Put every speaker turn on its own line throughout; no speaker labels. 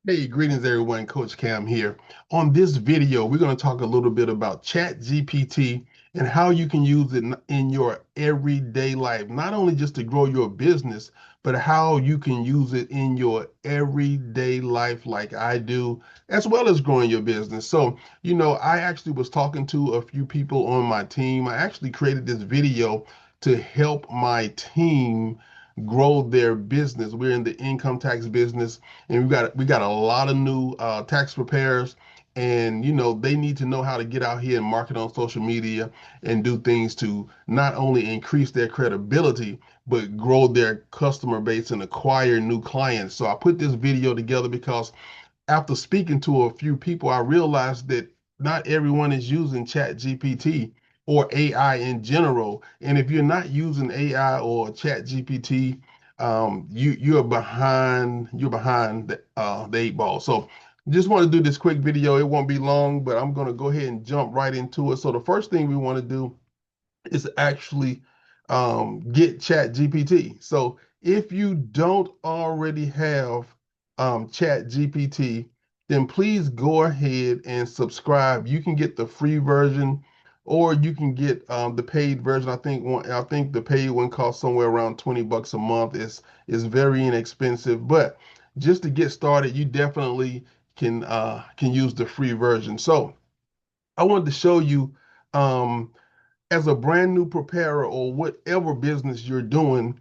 Hey, greetings everyone, Coach Cam here. On this video, we're going to talk a little bit about ChatGPT and how you can use it in your everyday life, not only just to grow your business, but how you can use it in your everyday life like I do, as well as growing your business. So, I actually was talking to a few people on my team. I actually created this video to help my team grow their business. We're in the income tax business, and we got a lot of new tax preparers, and they need to know how to get out here and market on social media and do things to not only increase their credibility but grow their customer base and acquire new clients. So I put this video together because after speaking to a few people, I realized that not everyone is using Chat GPT or AI in general. And if you're not using AI or Chat GPT, you're behind the eight ball. So just want to do this quick video. It won't be long, but I'm going to go ahead and jump right into it. So the first thing we want to do is actually get Chat GPT. So if you don't already have Chat GPT, then please go ahead and subscribe. You can get the free version, or you can get the paid version. I think the paid one costs somewhere around $20 a month. It's very inexpensive, but just to get started, you definitely can use the free version. So I wanted to show you as a brand new preparer or whatever business you're doing,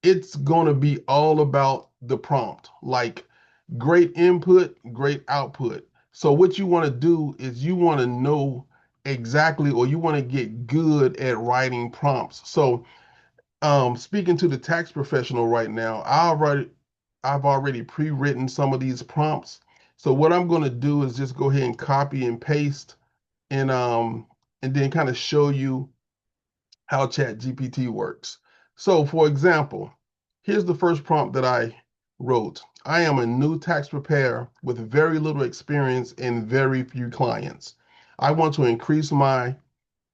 it's going to be all about the prompt. Like great input, great output. So what you want to do is you want to know exactly, or you want to get good at writing prompts. So speaking to the tax professional right now, I've already pre-written some of these prompts. So what I'm going to do is just go ahead and copy and paste, and then kind of show you how ChatGPT works. So, for example, here's the first prompt that I wrote. I am a new tax preparer with very little experience and very few clients. I want to increase my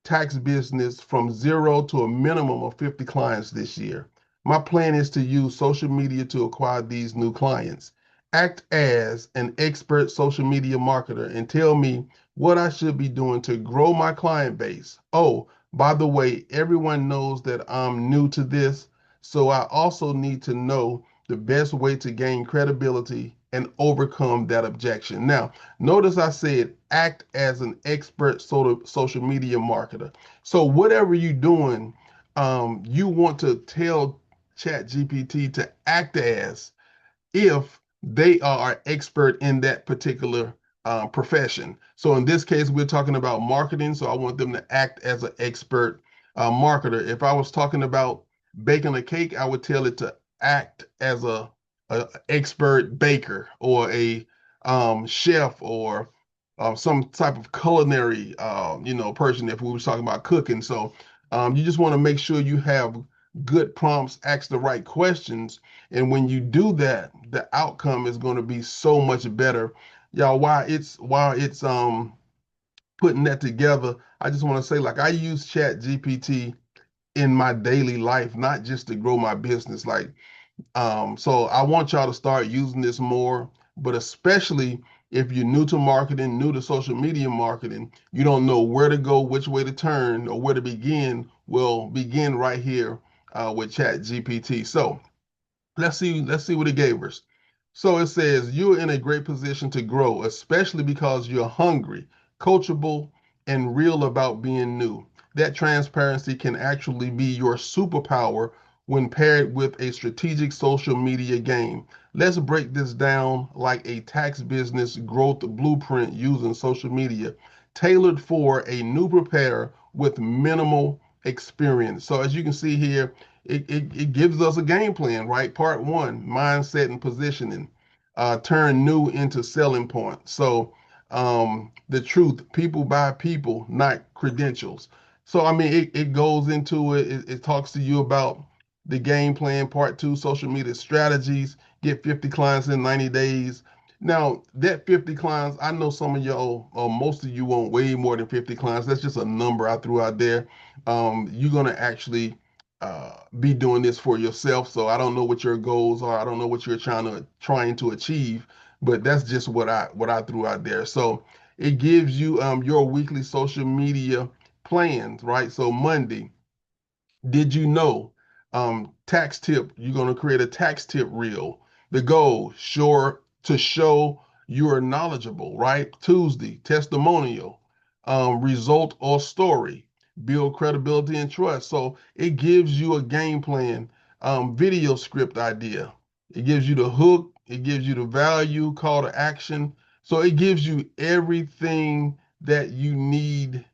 tax business from zero to a minimum of 50 clients this year. My plan is to use social media to acquire these new clients. Act as an expert social media marketer and tell me what I should be doing to grow my client base. Oh, by the way, everyone knows that I'm new to this, so I also need to know the best way to gain credibility and overcome that objection. Now, notice I said act as an expert social media marketer. So whatever you're doing, you want to tell ChatGPT to act as if they are an expert in that particular profession. So in this case, we're talking about marketing. So I want them to act as an expert marketer. If I was talking about baking a cake, I would tell it to act as a expert baker, or a chef, or some type of culinary person, if we were talking about cooking. So you just want to make sure you have good prompts, ask the right questions, and when you do that, the outcome is going to be so much better. Y'all, while it's putting that together, I just want to say, like, I use Chat GPT in my daily life, not just to grow my business. So I want y'all to start using this more, but especially if you're new to marketing, new to social media marketing, you don't know where to go, which way to turn, or where to begin. Well, begin right here with Chat GPT. So let's see what it gave us. So it says you're in a great position to grow, especially because you're hungry, coachable, and real about being new. That transparency can actually be your superpower when paired with a strategic social media game. Let's break this down like a tax business growth blueprint using social media, tailored for a new preparer with minimal experience. So as you can see here, it gives us a game plan, right? Part one, mindset and positioning. Turn new into selling point. So the truth, people buy people, not credentials. So I mean, it goes into it talks to you about the game plan. Part two, social media strategies. Get 50 clients in 90 days. Now, that 50 clients, I know some of y'all, or most of you want way more than 50 clients. That's just a number I threw out there. You're going to actually be doing this for yourself. So I don't know what your goals are. I don't know what you're trying to achieve. but that's just what I threw out there. So it gives you your weekly social media plans, right? So Monday, did you know? Tax tip, you're going to create a tax tip reel. The goal, sure, to show you are knowledgeable, right? Tuesday, testimonial, result or story, build credibility and trust. So it gives you a game plan, video script idea. It gives you the hook, it gives you the value, call to action. So it gives you everything that you need.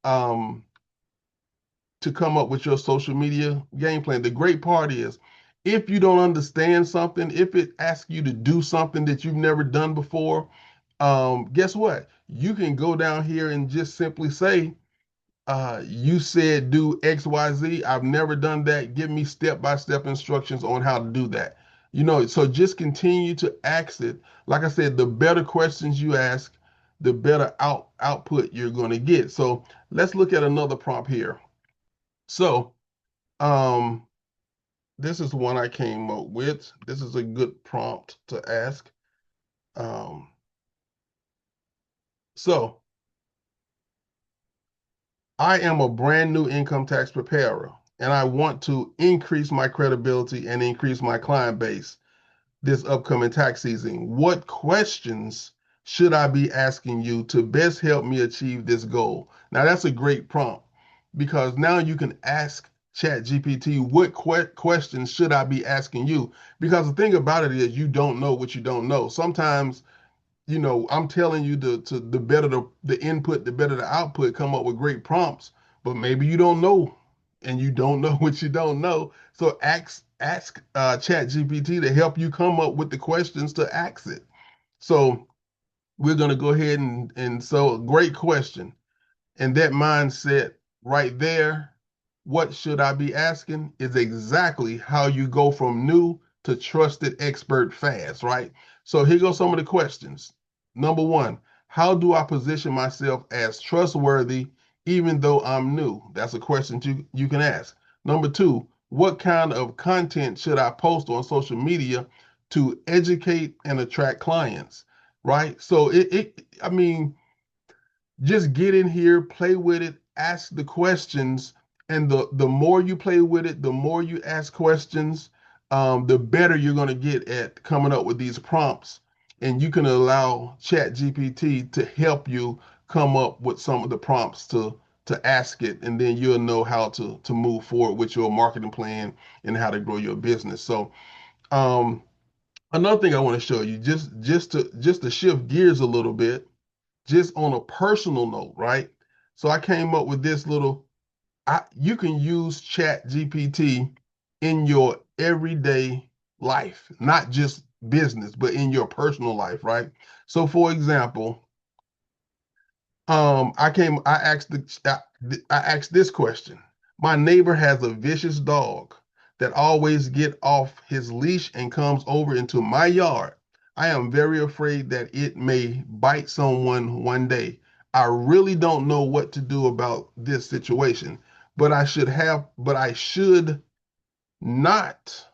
Um, to come up with your social media game plan. The great part is if you don't understand something, if it asks you to do something that you've never done before, guess what? You can go down here and just simply say, you said do XYZ. I've never done that. Give me step-by-step instructions on how to do that. So just continue to ask it. Like I said, the better questions you ask, the better output you're going to get. So let's look at another prompt here. So, um, this is one I came up with. This is a good prompt to ask. Um, so I am a brand new income tax preparer, and I want to increase my credibility and increase my client base this upcoming tax season. What questions should I be asking you to best help me achieve this goal? Now, that's a great prompt because now you can ask ChatGPT, what questions should I be asking you? Because the thing about it is you don't know what you don't know. Sometimes, I'm telling you the better the input, the better the output, come up with great prompts, but maybe you don't know and you don't know what you don't know. So ask ChatGPT to help you come up with the questions to ask it. So we're gonna go ahead and so great question. And that mindset right there, what should I be asking, is exactly how you go from new to trusted expert fast, right? So here goes some of the questions. Number one, how do I position myself as trustworthy even though I'm new? That's a question you can ask. Number two, what kind of content should I post on social media to educate and attract clients, right? So I mean, just get in here, play with it, ask the questions, and the more you play with it, the more you ask questions, the better you're going to get at coming up with these prompts. And you can allow ChatGPT to help you come up with some of the prompts to ask it, and then you'll know how to move forward with your marketing plan and how to grow your business. So, another thing I want to show you, just to shift gears a little bit, just on a personal note, right? So I came up with this little, you can use Chat GPT in your everyday life, not just business, but in your personal life, right? So for example, I asked this question. My neighbor has a vicious dog that always get off his leash and comes over into my yard. I am very afraid that it may bite someone one day. I really don't know what to do about this situation, but I should not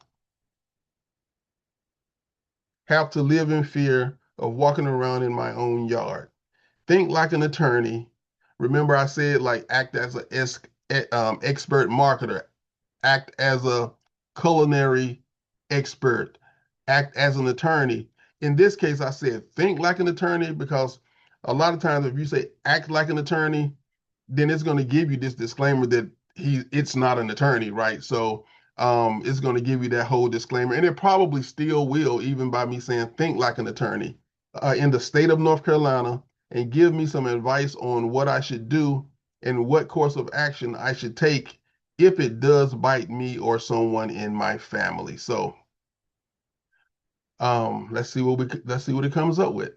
have to live in fear of walking around in my own yard. Think like an attorney. Remember, I said like act as an expert marketer, act as a culinary expert, act as an attorney. In this case, I said think like an attorney because a lot of times if you say act like an attorney, then it's going to give you this disclaimer that it's not an attorney, right? So it's going to give you that whole disclaimer, and it probably still will, even by me saying think like an attorney in the state of North Carolina, and give me some advice on what I should do and what course of action I should take if it does bite me or someone in my family. So let's see what it comes up with.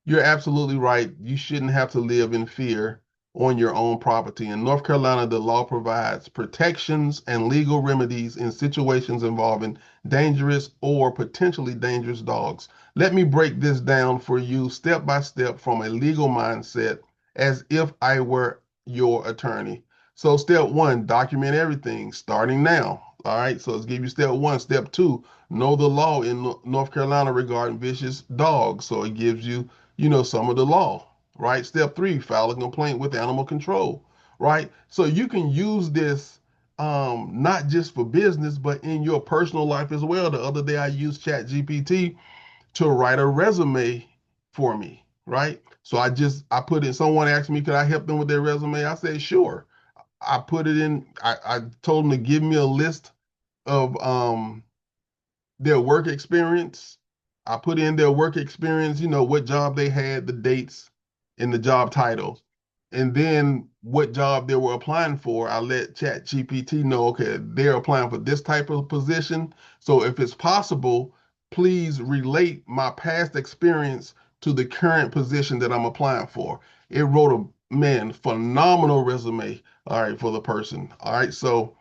You're absolutely right. You shouldn't have to live in fear on your own property. In North Carolina, the law provides protections and legal remedies in situations involving dangerous or potentially dangerous dogs. Let me break this down for you step by step from a legal mindset as if I were your attorney. So, step one, document everything starting now. All right, so it's give you step one. Step two, know the law in North Carolina regarding vicious dogs. So it gives you, some of the law, right? Step three, file a complaint with animal control, right? So you can use this not just for business, but in your personal life as well. The other day I used ChatGPT to write a resume for me, right? So I put in, someone asked me, could I help them with their resume? I said, sure. I put it in, I told them to give me a list of their work experience. I put in their work experience, what job they had, the dates, and the job title. And then what job they were applying for. I let ChatGPT know, okay, they're applying for this type of position. So if it's possible, please relate my past experience to the current position that I'm applying for. It wrote a, man, phenomenal resume, all right, for the person. All right. So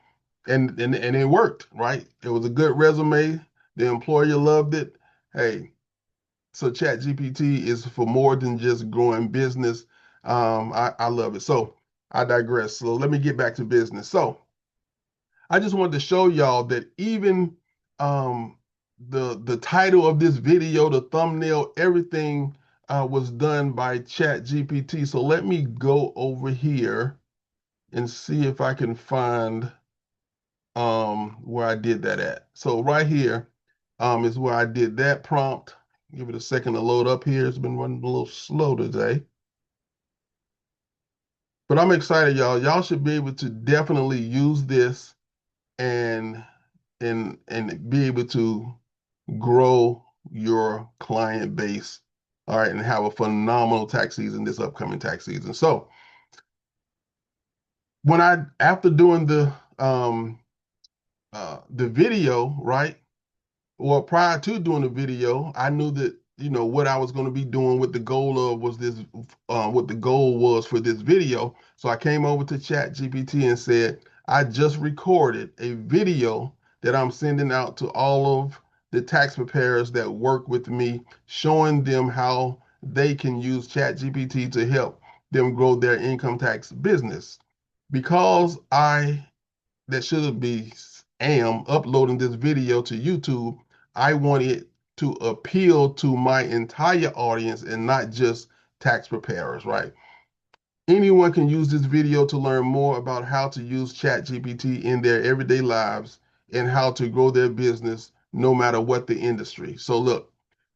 and it worked, right? It was a good resume. The employer loved it. Hey, so ChatGPT is for more than just growing business. I love it. So I digress. So let me get back to business. So I just wanted to show y'all that even um, the title of this video, the thumbnail, everything was done by ChatGPT. So let me go over here and see if I can find where I did that at. So right here is where I did that prompt. Give it a second to load up here. It's been running a little slow today. But I'm excited, y'all. Y'all should be able to definitely use this and and be able to grow your client base. All right, and have a phenomenal tax season this upcoming tax season. So when I after doing the video, right? Well, prior to doing the video, I knew that, what I was going to be doing, what the goal of was this, what the goal was for this video. So I came over to ChatGPT and said, I just recorded a video that I'm sending out to all of the tax preparers that work with me, showing them how they can use ChatGPT to help them grow their income tax business. Because I that should be am uploading this video to YouTube, I want it to appeal to my entire audience and not just tax preparers, right? Anyone can use this video to learn more about how to use ChatGPT in their everyday lives and how to grow their business no matter what the industry. So look,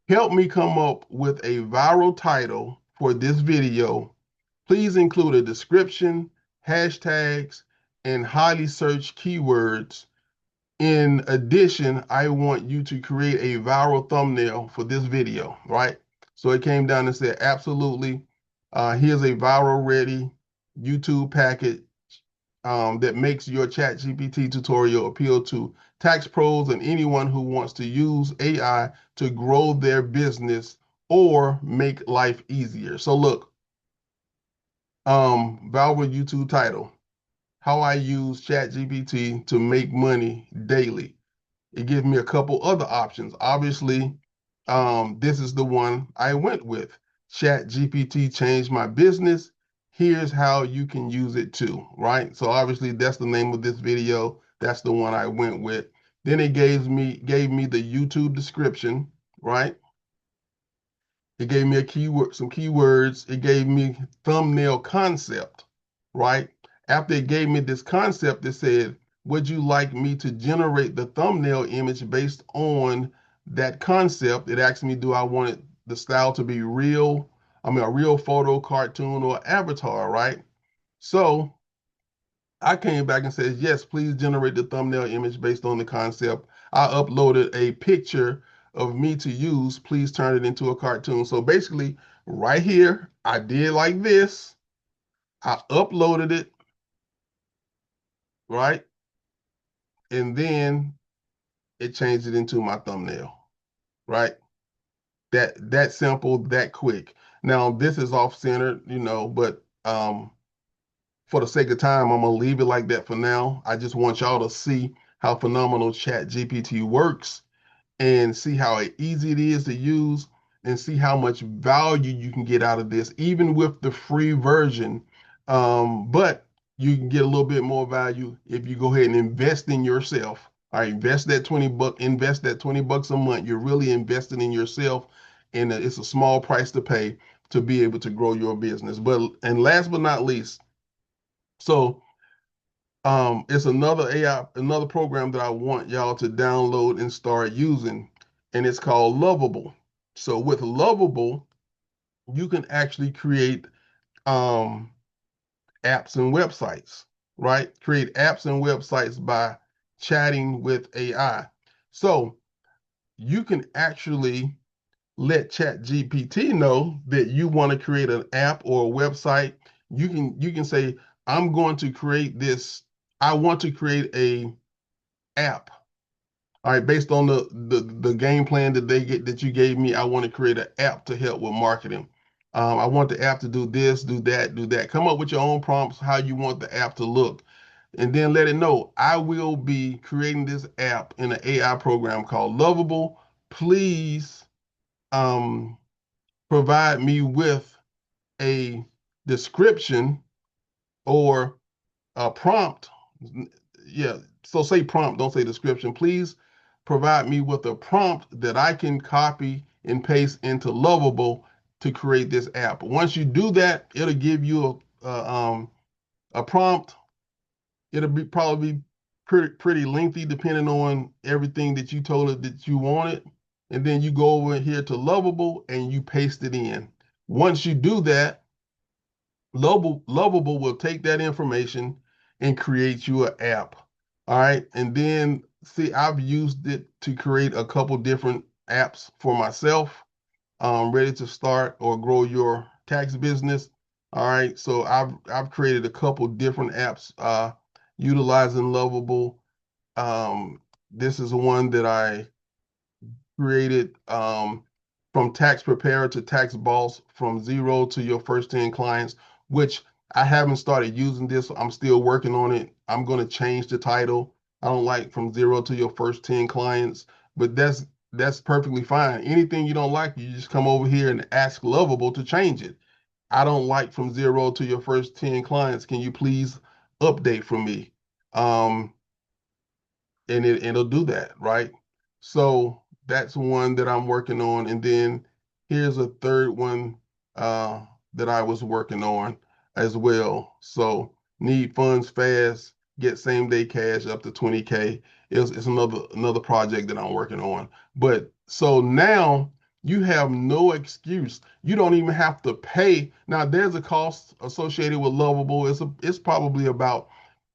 help me come up with a viral title for this video. Please include a description, hashtags, and highly searched keywords. In addition, I want you to create a viral thumbnail for this video, right? So it came down and said, absolutely, here's a viral ready YouTube package that makes your ChatGPT tutorial appeal to tax pros and anyone who wants to use AI to grow their business or make life easier. So look, viral YouTube title, how I use ChatGPT to make money daily. It gives me a couple other options. Obviously, this is the one I went with. ChatGPT changed my business. Here's how you can use it too, right? So obviously that's the name of this video. That's the one I went with. Then it gave me the YouTube description, right? It gave me a keyword, some keywords. It gave me thumbnail concept, right? After it gave me this concept, it said, would you like me to generate the thumbnail image based on that concept? It asked me, do I want the style to be real? I mean, a real photo, cartoon, or avatar, right? So I came back and said, yes, please generate the thumbnail image based on the concept. I uploaded a picture of me to use. Please turn it into a cartoon. So basically, right here, I did like this. I uploaded it, right? And then it changed it into my thumbnail, right? That simple, that quick. Now this is off centered, but for the sake of time, I'm gonna leave it like that for now. I just want y'all to see how phenomenal Chat GPT works and see how easy it is to use and see how much value you can get out of this, even with the free version. But you can get a little bit more value if you go ahead and invest in yourself. All right, invest that $20 a month. You're really investing in yourself, and it's a small price to pay to be able to grow your business. And last but not least, so it's another AI, another program that I want y'all to download and start using, and it's called Lovable. So with Lovable, you can actually create um, apps and websites, right? Create apps and websites by chatting with AI. So you can actually let ChatGPT know that you want to create an app or a website. You can say, I'm going to create this. I want to create a app. All right, based on the game plan that you gave me, I want to create an app to help with marketing. I want the app to do this, do that, do that. Come up with your own prompts, how you want the app to look, and then let it know. I will be creating this app in an AI program called Lovable. Please um, provide me with a description or a prompt. Yeah, so say prompt, don't say description. Please provide me with a prompt that I can copy and paste into Lovable to create this app. Once you do that, it'll give you a prompt. It'll be probably pretty lengthy depending on everything that you told it that you wanted. And then you go over here to Lovable and you paste it in. Once you do that, Lovable will take that information and create you an app. All right. And then see, I've used it to create a couple different apps for myself, ready to start or grow your tax business. All right. So I've created a couple different apps utilizing Lovable. This is one that I created from tax preparer to tax boss, from zero to your first 10 clients, which I haven't started using this. I'm still working on it. I'm going to change the title. I don't like from zero to your first 10 clients, but that's perfectly fine. Anything you don't like, you just come over here and ask Lovable to change it. I don't like from zero to your first 10 clients. Can you please update for me? Um, and it'll do that, right? So that's one that I'm working on. And then here's a third one that I was working on as well. So need funds fast, get same day cash up to 20K. It's another project that I'm working on. But so now you have no excuse. You don't even have to pay. Now there's a cost associated with Lovable. It's probably about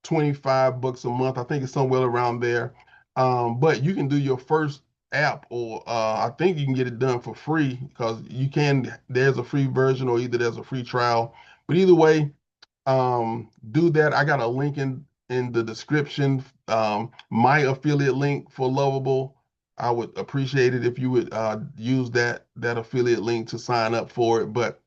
$25 a month. I think it's somewhere around there. But you can do your first app, or I think you can get it done for free because there's a free version or either there's a free trial. But either way, do that. I got a link in the description, my affiliate link for Lovable. I would appreciate it if you would use that affiliate link to sign up for it. But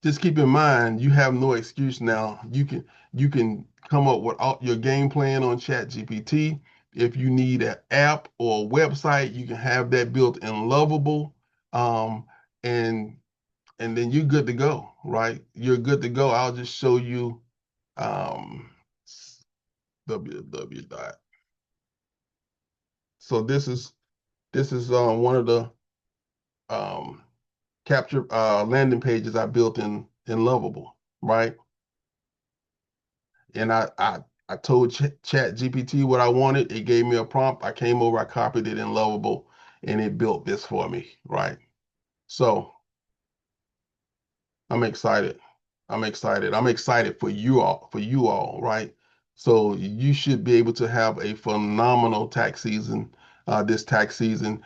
just keep in mind you have no excuse now. You can come up with your game plan on ChatGPT. If you need an app or a website, you can have that built in Lovable, um, and and then you're good to go, right? You're good to go. I'll just show you um, www dot. So this is one of the um, capture landing pages I built in Lovable, right? And I told Chat GPT what I wanted. It gave me a prompt. I came over, I copied it in Lovable, and it built this for me, right? So I'm excited. I'm excited. I'm excited for you all, right? So you should be able to have a phenomenal tax season, this tax season.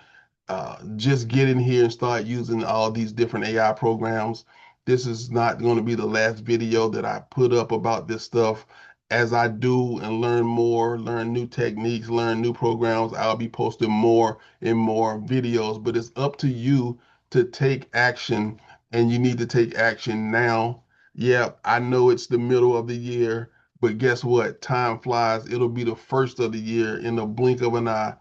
Just get in here and start using all these different AI programs. This is not going to be the last video that I put up about this stuff. As I do and learn more, learn new techniques, learn new programs, I'll be posting more and more videos. But it's up to you to take action, and you need to take action now. Yeah, I know it's the middle of the year, but guess what? Time flies. It'll be the first of the year in the blink of an eye,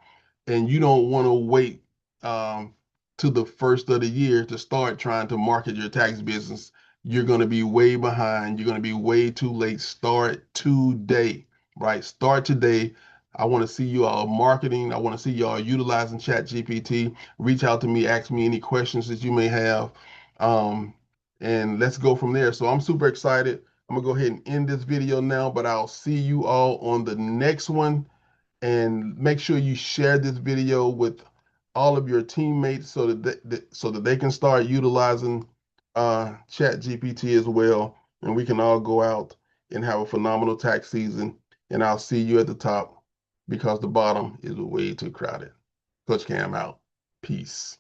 and you don't want to wait um, to the first of the year to start trying to market your tax business. You're going to be way behind. You're going to be way too late. Start today, right? Start today. I want to see you all marketing. I want to see y'all utilizing ChatGPT. Reach out to me, ask me any questions that you may have, um, and let's go from there. So I'm super excited. I'm gonna go ahead and end this video now, but I'll see you all on the next one. And make sure you share this video with all of your teammates so that they can start utilizing ChatGPT as well, and we can all go out and have a phenomenal tax season. And I'll see you at the top because the bottom is way too crowded. Coach Cam out. Peace.